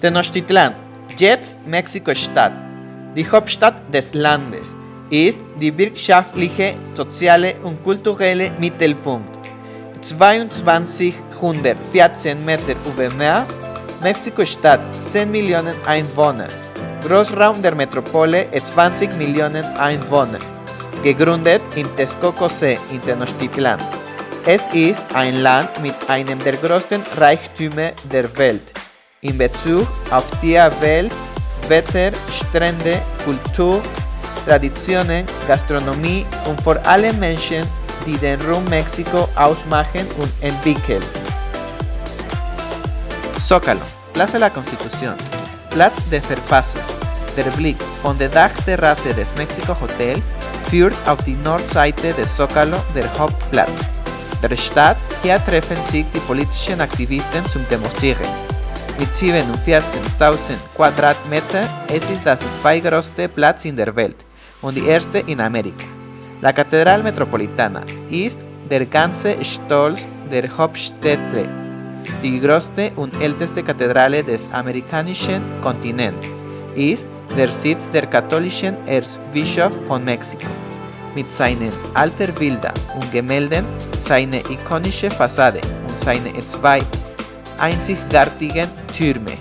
Tenochtitlan, jetzt Mexiko-Stadt, die Hauptstadt des Landes, ist die wirtschaftliche, soziale und kulturelle Mittelpunkt. 2214 Meter über Meer, Mexiko-Stadt, 10 Millionen Einwohner, Großraum der Metropole, 20 Millionen Einwohner, gegründet im Texcoco-See in Tenochtitlan. Es ist ein Land mit einem der größten Reichtümer der Welt in Bezug auf Tierwelt, Wetter, Strände, Kultur, Traditionen, Gastronomie und vor allem Menschen, die den Ruhm Mexiko ausmachen und entwickeln. Zócalo, Plaza de la Constitución, Platz der Verfassung. Der Blick von der Dachterrasse des Mexico Hotel führt auf die Nordseite des Zócalo, der Hauptplatz der Stadt. Hier treffen sich die politischen Aktivisten zum Demonstrieren. Mit 47.000 Quadratmetern es ist das zweitgrößte Platz in der Welt und die erste in Amerika. La Catedral Metropolitana ist der ganze Stolz der Hauptstädte, die größte und älteste Kathedrale des amerikanischen Kontinents, ist der Sitz der katholischen Erzbischof von Mexiko. Mit seinen alten Bildern und Gemälden, seine ikonische Fassade und seine zwei einzigartigen Türme.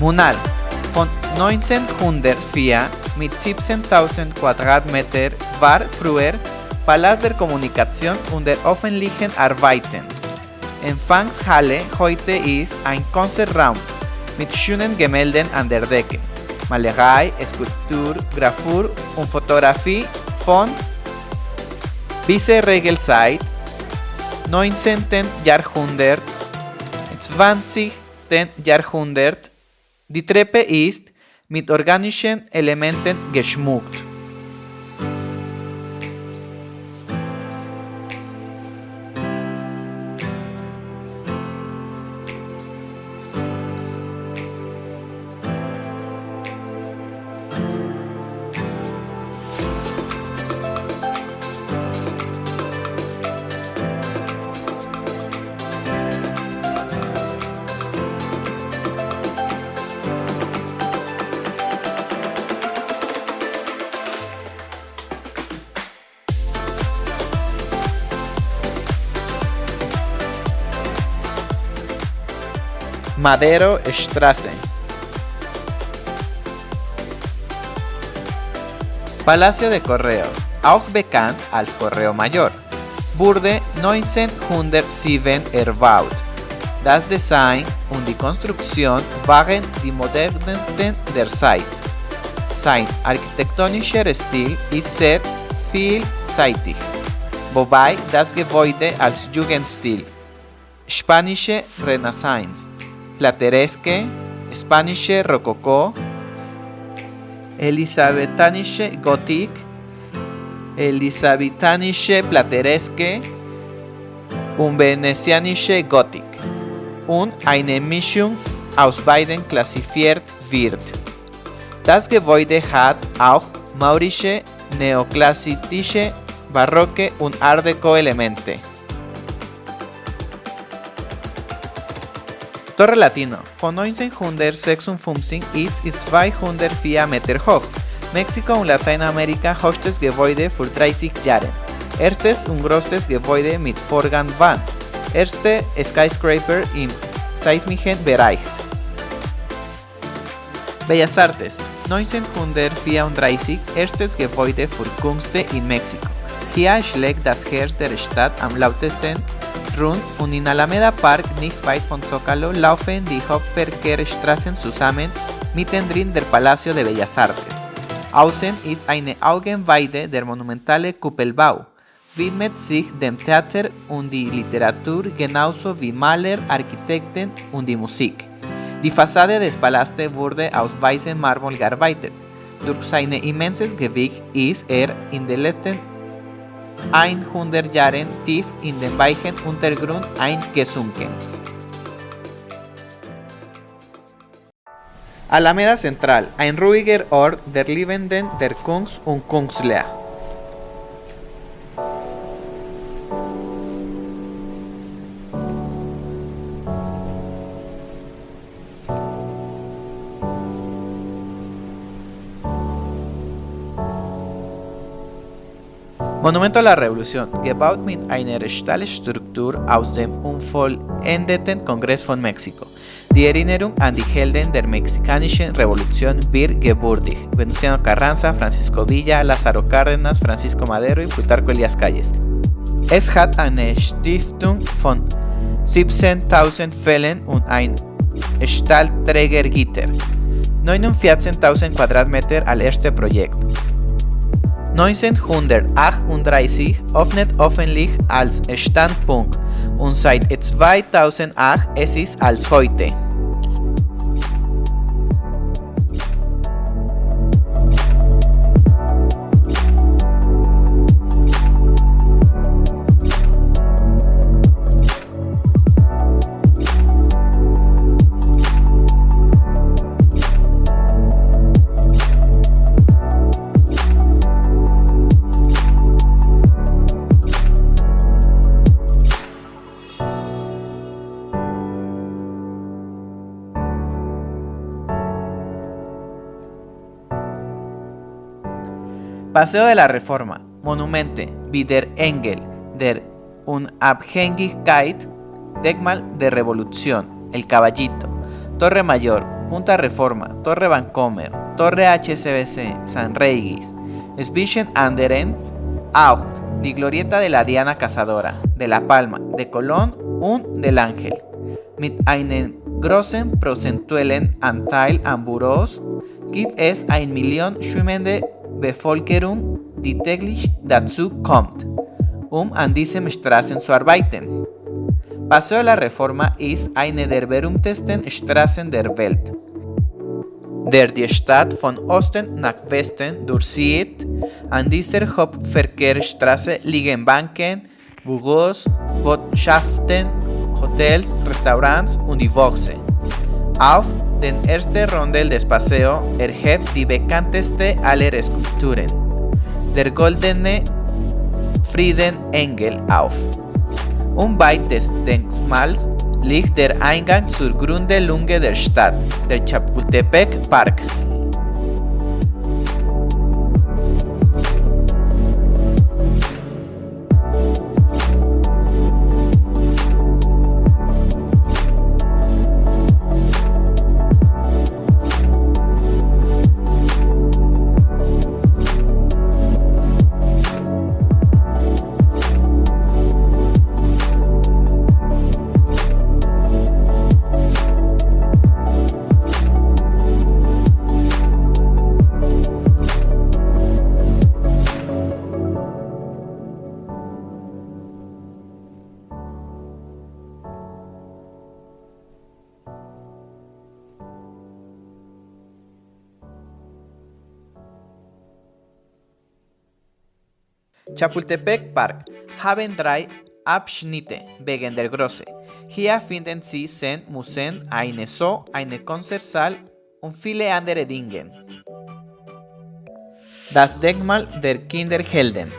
Munal, von 1904 mit 17.000 Quadratmetern, war früher Palast der Kommunikation und der öffentlichen Arbeiten. Empfangshalle heute ist ein Konzertraum mit schönen Gemälden an der Decke, Malerei, Skulptur, Gravur und Fotografie von Vizeregenzeit, 19. Jahrhundert, 20. Jahrhundert. Die Treppe ist mit organischen Elementen geschmückt. Madero Straße. Palacio de Correos, auch bekannt als Correo Mayor, wurde 1907 erbaut. Das Design und die Konstruktion waren die modernsten der Zeit. Sein architektonischer Stil ist sehr vielseitig, wobei das Gebäude als Jugendstil, spanische Renaissance, Plateresque, spanische Rokoko, elisabethanische Gotik, elisabethanische Plateresque und venezianische Gotik und eine Mischung aus beiden klassifiziert wird. Das Gebäude hat auch maurische, neoklassizische, barocke und Art Deco Elemente. Torre Latino, von 1956 ist 204 Meter hoch. Mexiko und Lateinamerika höchstes Gebäude für 30 Jahre. Erstes und größtes Gebäude mit Vorgangwand. Erste Skyscraper im seismischen Bereich. Bellas Artes, 1934 erstes Gebäude für Künste in Mexiko. Hier schlägt das Herz der Stadt am lautesten rund und in Alameda Park, nicht weit von Zócalo, laufen die Hauptverkehrsstraßen zusammen, mittendrin der Palacio de Bellas Artes. Außen ist eine Augenweide, der monumentale Kuppelbau widmet sich dem Theater und die Literatur genauso wie Maler, Architekten und die Musik. Die Fassade des Palastes wurde aus weißem Marmor gearbeitet. Durch sein immenses Gewicht ist er in den letzten 100 Jahren tief in den weichen Untergrund eingesunken. Alameda Central, ein ruhiger Ort der Liebenden, der Kunst und Künstler. Monumento a la Revolution, gebaut mit einer Stahlstruktur aus dem unvollendeten Kongress von Mexiko. Die Erinnerung an die Helden der mexikanischen Revolution wird gewürdigt. Venustiano Carranza, Francisco Villa, Lázaro Cárdenas, Francisco Madero y Plutarco Elías Calles. Es hat eine Stiftung von 17.000 Fällen und ein Stahlträgergitter. 49.000 Quadratmeter als erstes Projekt. 1938 öffnet öffentlich als Standpunkt und seit 2008 es ist als heute. Paseo de la Reforma, Monumente, wie der Engel der Unabhängigkeit, Denkmal der Revolution, El Caballito, Torre Mayor, Punta Reforma, Torre Vancomer, Torre HSBC, San Regis, zwischen anderen auch die Glorieta de la Diana Cazadora, de La Palma, de Colón und del Ángel, mit einem großen prozentuellen Anteil an Büros gibt es 1 Million schwimmende Bevölkerung, die täglich dazu kommt, an diesen Straßen zu arbeiten. Paseo de la Reforma ist eine der berühmtesten Straßen der Welt, der die Stadt von Osten nach Westen durchzieht. An dieser Hauptverkehrsstraße liegen Banken, Büros, Botschaften, Hotels, Restaurants und die Boxe. Auf den ersten Rondel des Paseo erhebt die bekannteste aller Skulpturen, der goldene Friedenengel, auf. Unweit des Denkmals liegt der Eingang zur Grunde-Lunge der Stadt, der Chapultepec Park. Chapultepec Park haben 3 Abschnitte wegen der Größe. Hier finden Sie 10 Museen, eine Zoo, eine Konzertsaal und viele andere Dinge. Das Denkmal der Kinderhelden.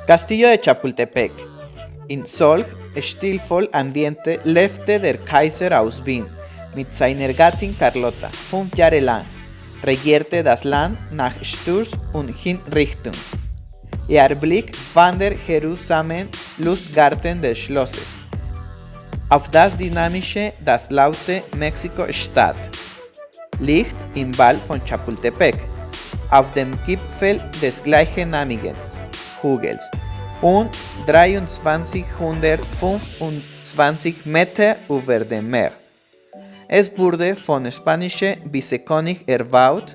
Castillo de Chapultepec. In solch stilvoll Ambiente lebte der Kaiser aus Wien mit seiner Gattin Carlota 5 Jahre lang. Regierte das Land nach Sturz und Hinrichtung. Ihr Blick von der Jerusalemen Lustgarten des Schlosses auf das dynamische, das laute Mexiko-Stadt liegt im Val von Chapultepec, auf dem Gipfel des gleichnamigen Hügels und 2325 Meter über dem Meer. Es wurde von spanischen Vizekönig erbaut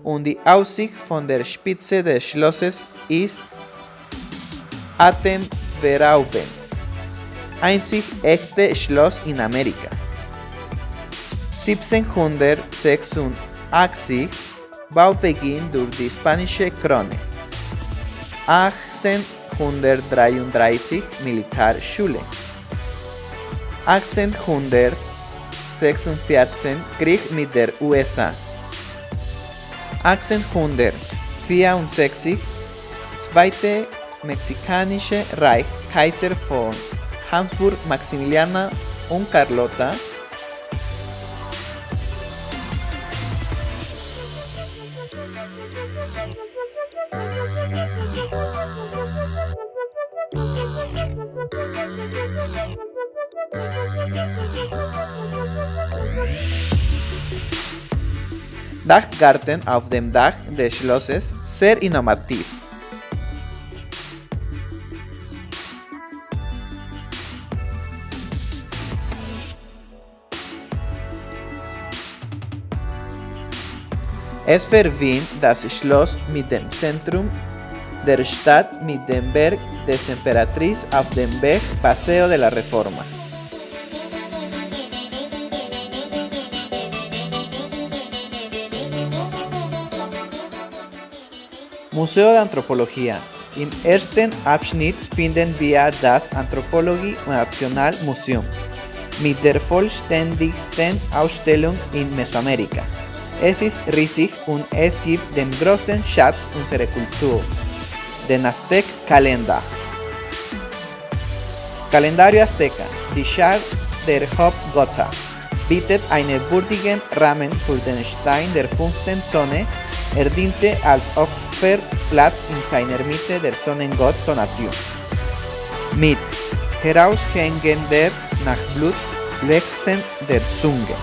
und die Aussicht von der Spitze des Schlosses ist atemberaubend. Einzig echte Schloss in Amerika. 1786 Baubeginn durch die spanische Krone. 1833 Militärschule. 1886 1946 Krieg mit der USA. 1864 Zweite Mexikanische Reich, Kaiser von Habsburg Maximiliana und Carlota. 'Dachgarten auf dem Dach des Schlosses, sehr innovativ. Es verbindet das Schloss mit dem Zentrum der Stadt mit dem Berg des Emperatriz auf dem Weg Paseo de la Reforma. Museo de Antropología. Im ersten Abschnitt finden wir das Anthropologie National Museum mit der vollständigsten Ausstellung in Mesoamerika. Es ist riesig und es gibt den größten Schatz unserer Kultur, den Aztec-Kalender. Calendario Azteca, die Schar der Hauptgötter, bietet einen würdigen Rahmen für den Stein der 5. Sonne. Er diente als Opferplatz in seiner Mitte der Sonnengott Tonatiuh. Mit heraushängender nach Blut Lechsen der Zunge.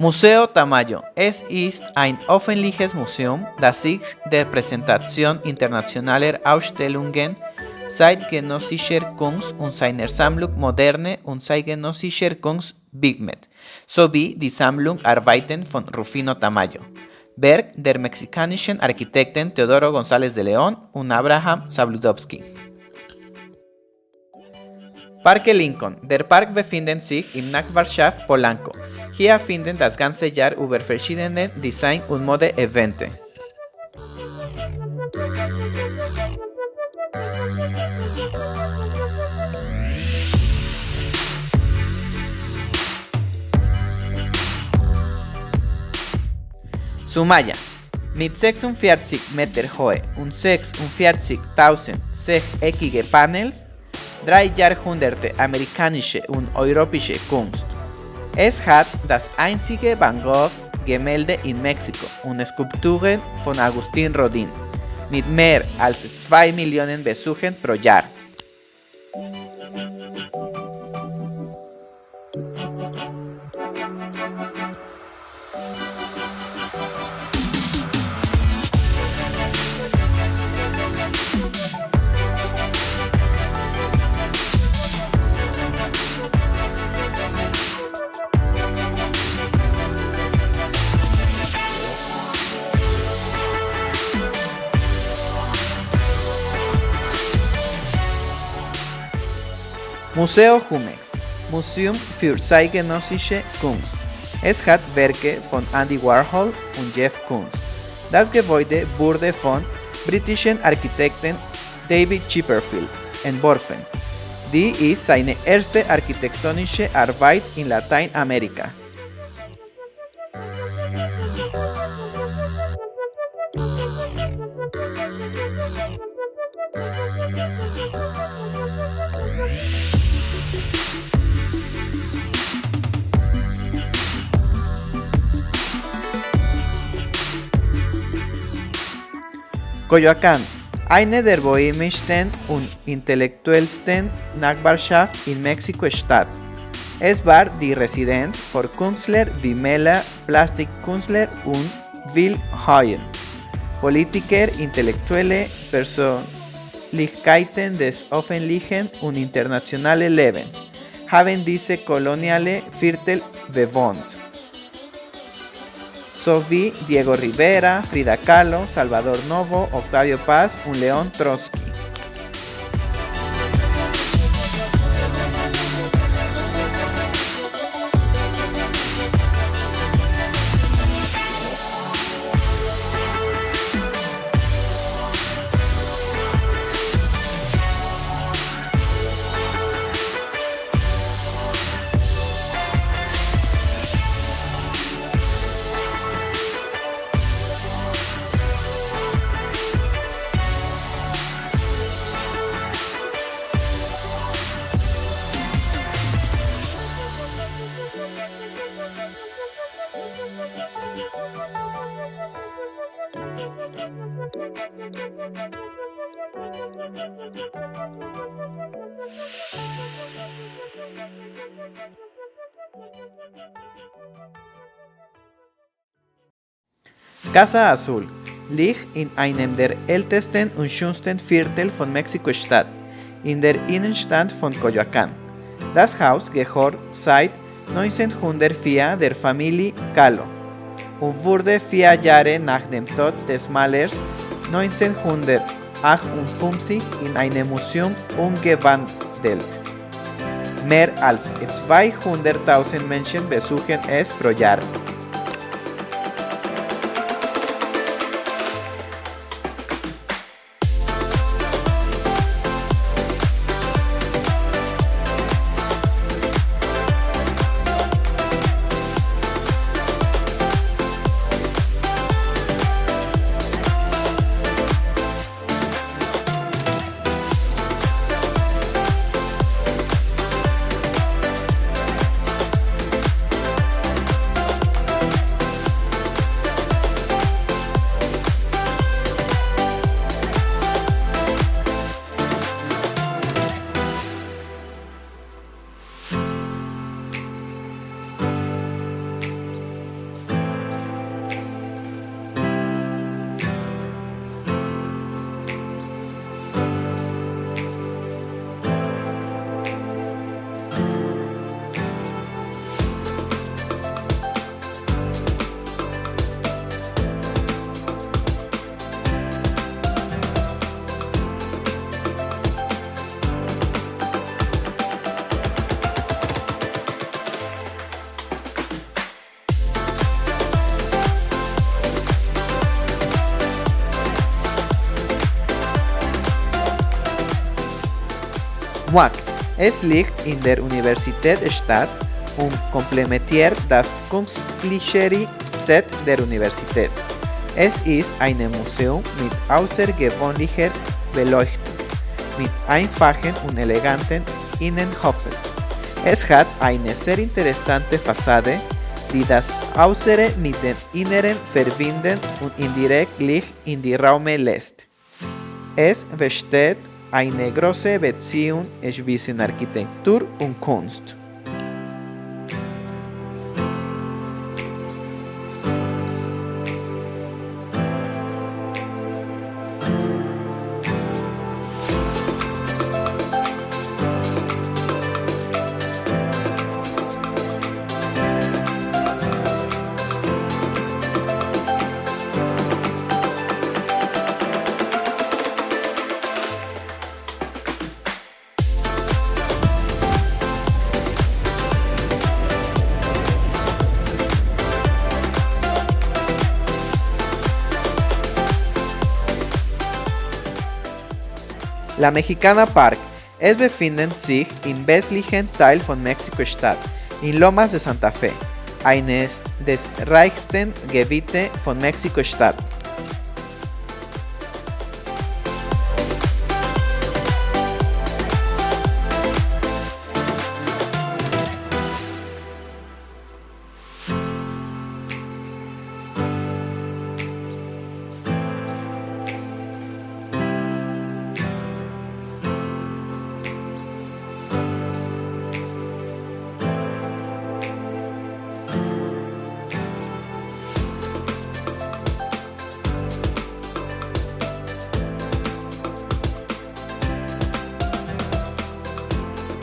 Museo Tamayo. Es ist ein öffentliches Museum, das sich der Präsentation internationaler Ausstellungen zeitgenössischer Kunst und seiner Sammlung moderne und zeitgenössischer Kunst widmet, sowie die Sammlung Arbeiten von Rufino Tamayo, Werk der mexikanischen Architekten Teodoro González de León und Abraham Zabludovsky. Parque Lincoln. Der Park befindet sich im Nachbarschaft Polanco. Hier finden das ganze Jahr über verschiedene Design- und Mode-Events. Sumaya. Mit 46 Meter hohe und 46.000 sechseckige Panels, 3 Jahrhunderte amerikanische und europäische Kunst. Es hat das einzige Van Gogh-Gemälde in Mexiko und Skulpturen von Agustín Rodin mit mehr als 2 Millionen Besuchern pro Jahr. Museo Jumex, Museum für zeitgenössische Kunst. Es hat Werke von Andy Warhol und Jeff Koons. Das Gebäude wurde von britischen Architekten David Chipperfield entworfen. Die ist seine erste architektonische Arbeit in Lateinamerika. Coyoacán, eine der bohemischsten und intellektuellsten Nachbarschaften in Mexiko-Stadt. Es war die Residenz für Künstler wie Mela, Plastikkünstler und Will Hoyen. Politiker, intellektuelle Persönlichkeiten des öffentlichen und internationalen Lebens haben diese koloniale Viertel bewohnt, sowie Diego Rivera, Frida Kahlo, Salvador Novo, Octavio Paz und León Trotsky. Casa Azul liegt in einem der ältesten und schönsten Viertel von Mexiko-Stadt, in der Innenstadt von Coyoacán. Das Haus gehört seit 1904 der Familie Kahlo und wurde 4 Jahre nach dem Tod des Malers 1958 in ein Museum umgewandelt. Mehr als 200.000 Menschen besuchen es pro Jahr. MUAC. Es liegt in der Universitätsstadt und komplementiert das künstlerische Set der Universität. Es ist ein Museum mit außergewöhnlicher Beleuchtung, mit einfachen und eleganten Innenhofen. Es hat eine sehr interessante Fassade, die das Äußere mit dem Inneren verbinden und indirekt Licht in die Räume lässt. Es besteht eine große Beziehung zwischen Architektur und Kunst. La Mexicana Park. Es befindet sich im westlichen Teil von Mexiko-Stadt, in Lomas de Santa Fe, eines des reichsten Gebiete von Mexiko-Stadt.